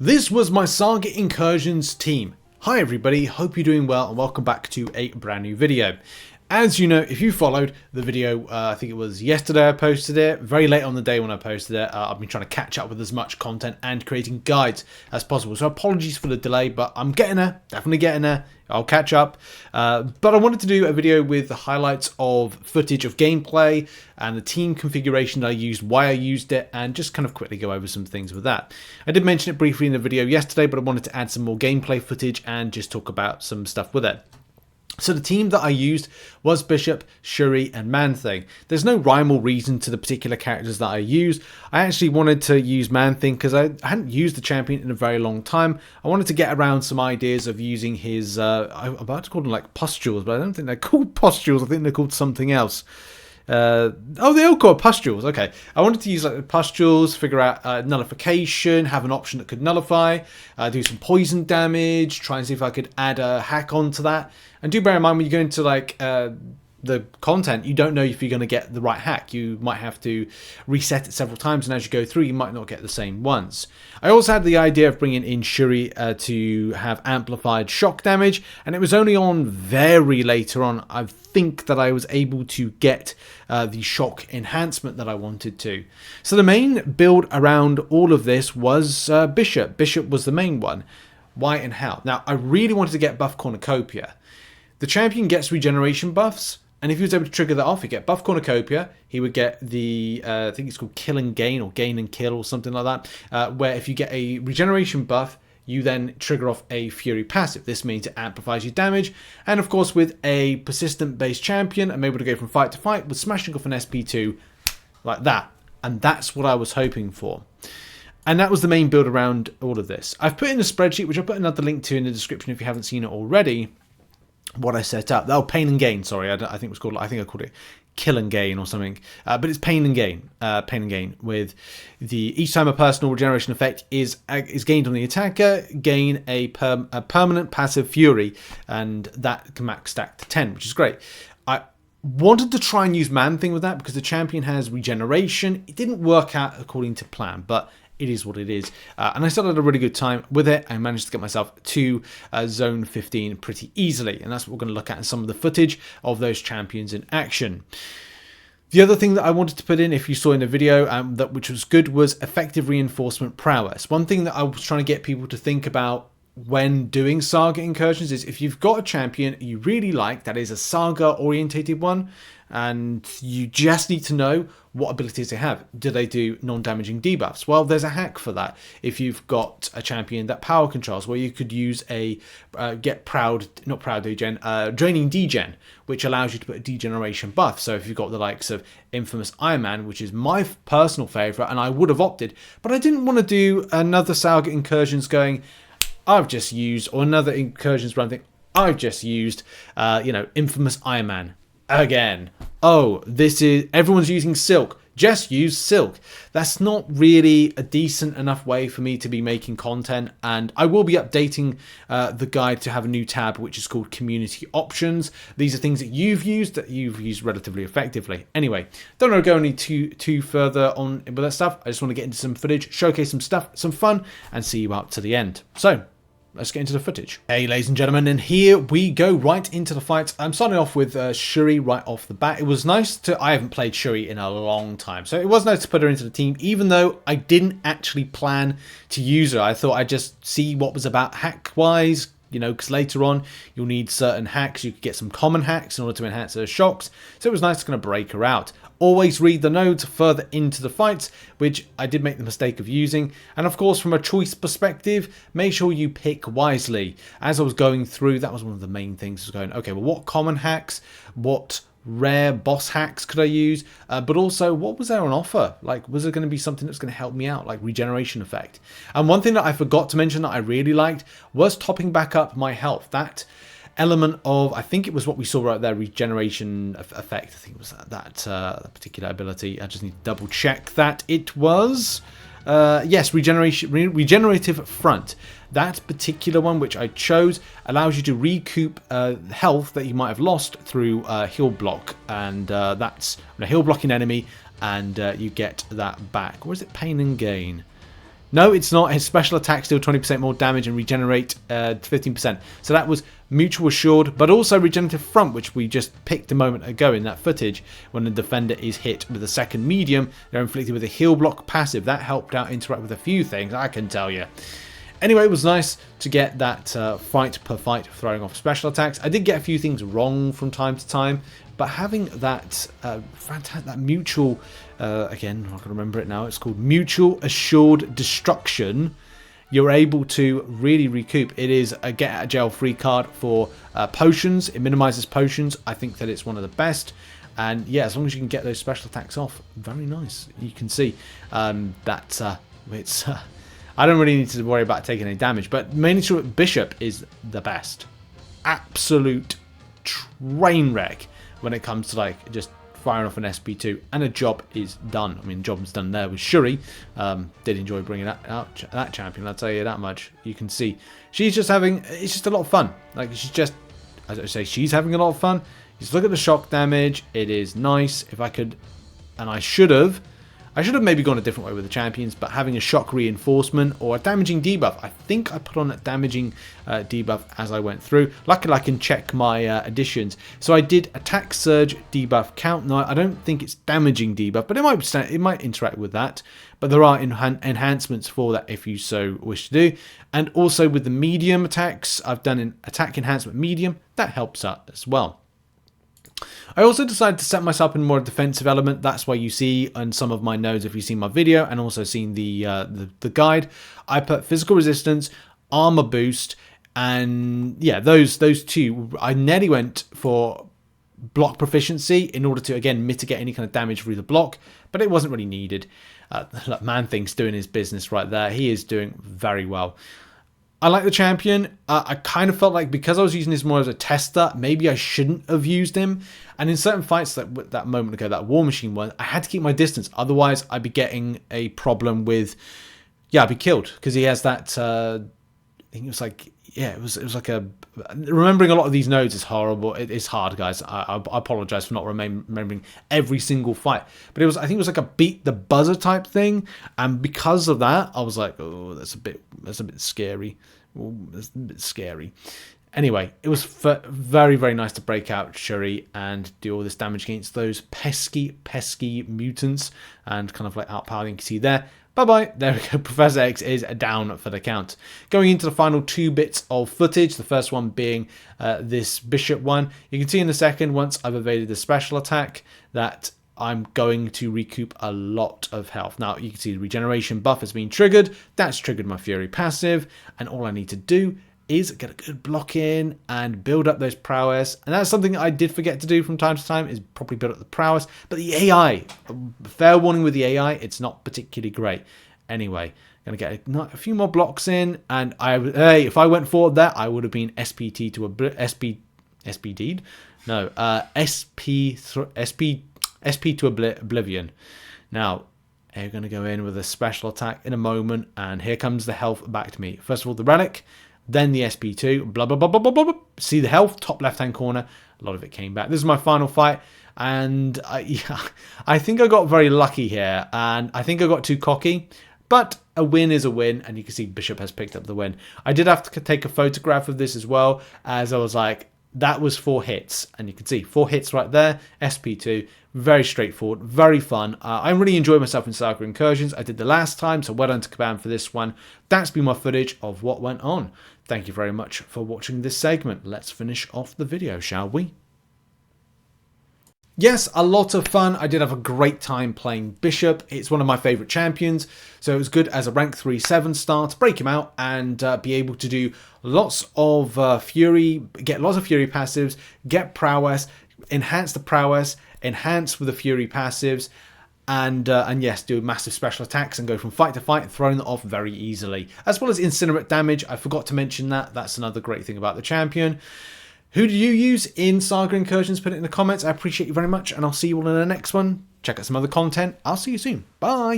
This was my Saga Incursions team. Hi everybody, hope you're doing well and welcome back to a brand new video. As you know, if you followed the video, I think it was yesterday I posted it, very late on the day when I posted it. I've been trying to catch up with as much content and creating guides as possible. So apologies for the delay, but I'm getting there, definitely getting there. I'll catch up. But I wanted to do a video with the highlights of footage of gameplay and the team configuration that I used, why I used it, and just kind of quickly go over some things with that. I did mention it briefly in the video yesterday, but I wanted to add some more gameplay footage and just talk about some stuff with it. So the team that I used was Bishop, Shuri and Man-Thing. There's no rhyme or reason to the particular characters that I used. I actually wanted to use Man-Thing because I hadn't used the champion in a very long time. I wanted to get around some ideas of using his, I'm about to call them like pustules, but I don't think they're called pustules. I think they're called something else. Oh, they all called pustules. Okay, I wanted to use like the pustules, figure out nullification, have an option that could nullify, do some poison damage, try and see if I could add a hack onto that. And do bear in mind when you go into like the content, you don't know if you're going to get the right hack. You might have to reset it several times, and as you go through, you might not get the same ones. I also had the idea of bringing in Shuri to have amplified shock damage, and it was only on very later on, I think, that I was able to get the shock enhancement that I wanted to. So the main build around all of this was Bishop. Bishop was the main one. Why and how? Now, I really wanted to get buff Cornucopia. The champion gets regeneration buffs, and if he was able to trigger that off, he'd get buff Cornucopia. He would get the, I think it's called Kill and Gain, or Gain and Kill, or something like that, where if you get a regeneration buff, you then trigger off a Fury passive. This means it amplifies your damage, and of course with a persistent base champion, I'm able to go from fight to fight with smashing off an SP2 like that, and that's what I was hoping for. And that was the main build around all of this. I've put in a spreadsheet, which I'll put another link to in the description if you haven't seen it already, what I set up. Oh, Pain and Gain, sorry, I think it was called, I think I called it Kill and Gain or something, but it's Pain and Gain, with each time a personal regeneration effect is gained on the attacker, gain a permanent passive Fury, and that can max stack to 10, which is great. I wanted to try and use Man-Thing with that because the champion has regeneration. It didn't work out according to plan, but it is what it is. And I still had a really good time with it. I managed to get myself to zone 15 pretty easily. And that's what we're going to look at in some of the footage of those champions in action. The other thing that I wanted to put in, if you saw in the video, which was good, was effective reinforcement prowess. One thing that I was trying to get people to think about when doing Saga Incursions is if you've got a champion you really like, that is a Saga orientated one, and you just need to know what abilities they have. Do they do non-damaging debuffs? Well, there's a hack for that. If you've got a champion that power controls, where you could use a draining degen, which allows you to put a degeneration buff. So if you've got the likes of infamous Iron Man, which is my personal favorite, and I would have opted, but I didn't want to do another Saga Incursions going, I've just used, or another Incursions run thing, I've just used, infamous Iron Man again. Oh, this is, everyone's using Silk, just use Silk. That's not really a decent enough way for me to be making content, and I will be updating the guide to have a new tab which is called Community Options. These are things that you've used relatively effectively. Anyway, don't want to go any too further on with that stuff. I just want to get into some footage, showcase some stuff, some fun, and see you out to the end. So let's get into the footage. Hey, ladies and gentlemen, and here we go right into the fights. I'm starting off with Shuri right off the bat. It was nice to, I haven't played Shuri in a long time, so it was nice to put her into the team, even though I didn't actually plan to use her. I thought I'd just see what was about hack-wise, because later on you'll need certain hacks. You could get some common hacks in order to enhance her shocks, so it was nice to kind of break her out. Always read the notes further into the fights, which I did make the mistake of using. And of course, from a choice perspective, make sure you pick wisely. As I was going through, that was one of the main things, was going, okay, well, what common hacks, what rare boss hacks could I use, but also what was there on offer? Like, was there going to be something that's going to help me out, like regeneration effect? And one thing that I forgot to mention that I really liked was topping back up my health. That element of, I think it was what we saw right there, regeneration effect. I think it was that particular ability. I just need to double check that it was. Yes, regenerative front. That particular one, which I chose, allows you to recoup health that you might have lost through heal block, and that's a heal blocking enemy, and you get that back. Or is it Pain and Gain? No, it's not. His special attacks deal 20% more damage and regenerate 15%. So that was Mutual Assured, but also Regenerative Front, which we just picked a moment ago in that footage. When the defender is hit with a second medium, they're inflicted with a heal block passive. That helped out interact with a few things, I can tell you. Anyway, it was nice to get that fight per fight throwing off special attacks. I did get a few things wrong from time to time, but having that fantastic, that mutual, again, I can remember it now, it's called Mutual Assured Destruction. You're able to really recoup. It is a get out of jail free card for potions. It minimizes potions. I think that it's one of the best. And yeah, as long as you can get those special attacks off, very nice. You can see that it's... I don't really need to worry about taking any damage, but mainly sure Bishop is the best. Absolute train wreck when it comes to like just firing off an SP2, and a job is done. I mean, the job was done there with Shuri. Did enjoy bringing that champion, I'll tell you that much. You can see she's just having, it's just a lot of fun. Like she's just, as I say, she's having a lot of fun. Just look at the shock damage. It is nice. If I could, and I should have maybe gone a different way with the champions, but having a shock reinforcement or a damaging debuff. I think I put on that damaging debuff as I went through. Luckily, I can check my additions. So I did attack surge debuff count. Now, I don't think it's damaging debuff, but it might interact with that. But there are enhancements for that if you so wish to do. And also with the medium attacks, I've done an attack enhancement medium. That helps out as well. I also decided to set myself in more defensive element. That's why you see on some of my nodes, if you've seen my video and also seen the guide, I put physical resistance, armor boost, and yeah, those two. I nearly went for block proficiency in order to again mitigate any kind of damage through the block, but it wasn't really needed. Look, Man-Thing's doing his business right there. He is doing very well. I like the champion. I kind of felt like because I was using this more as a tester, maybe I shouldn't have used him. And in certain fights, that moment ago, that War Machine one, I had to keep my distance. Otherwise, I'd be getting a problem with, yeah, I'd be killed. Because he has that, I think it was like, yeah, it was like a, remembering a lot of these nodes is horrible. It's hard, guys. I apologize for not remembering every single fight. But I think it was like a beat the buzzer type thing. And because of that, I was like, oh, that's a bit scary. Ooh, that's a bit scary. Anyway, it was very, very nice to break out Shuri and do all this damage against those pesky mutants and kind of like outpower. You can see there. Bye-bye. There we go. Professor X is down for the count. Going into the final two bits of footage, the first one being this Bishop one. You can see in the second, once I've evaded the special attack, that I'm going to recoup a lot of health. Now, you can see the regeneration buff has been triggered. That's triggered my Fury passive. And all I need to do is get a good block in and build up those prowess. And that's something I did forget to do from time to time, is probably build up the prowess. But the AI, fair warning with the AI, it's not particularly great. Anyway, going to get a few more blocks in. And if I went forward there, I would have been SPD'd. No, SP to Oblivion. Now, they're going to go in with a special attack in a moment. And here comes the health back to me. First of all, the Relic. Then the SP2, blah, blah, blah, blah, blah, blah, blah. See the health, top left-hand corner. A lot of it came back. This is my final fight. And I think I got very lucky here. And I think I got too cocky. But a win is a win. And you can see Bishop has picked up the win. I did have to take a photograph of this as well, as I was like, that was 4 hits. And you can see 4 hits right there. SP2. Very straightforward. Very fun. I really enjoyed myself in Saga Incursions. I did the last time, so well done to Kaban for this one. That's been my footage of what went on. Thank you very much for watching this segment. Let's finish off the video, shall we? Yes, a lot of fun. I did have a great time playing Bishop. It's one of my favourite champions, so it was good as a rank 3-7 star to break him out and be able to do lots of Fury, get lots of Fury passives, get prowess, enhance the prowess, enhance with the Fury passives, and yes, do massive special attacks and go from fight to fight, throwing that off very easily. As well as incinerate damage. I forgot to mention that. That's another great thing about the champion. Who do you use in Saga Incursions? Put it in the comments. I appreciate you very much, and I'll see you all in the next one. Check out some other content. I'll see you soon. Bye.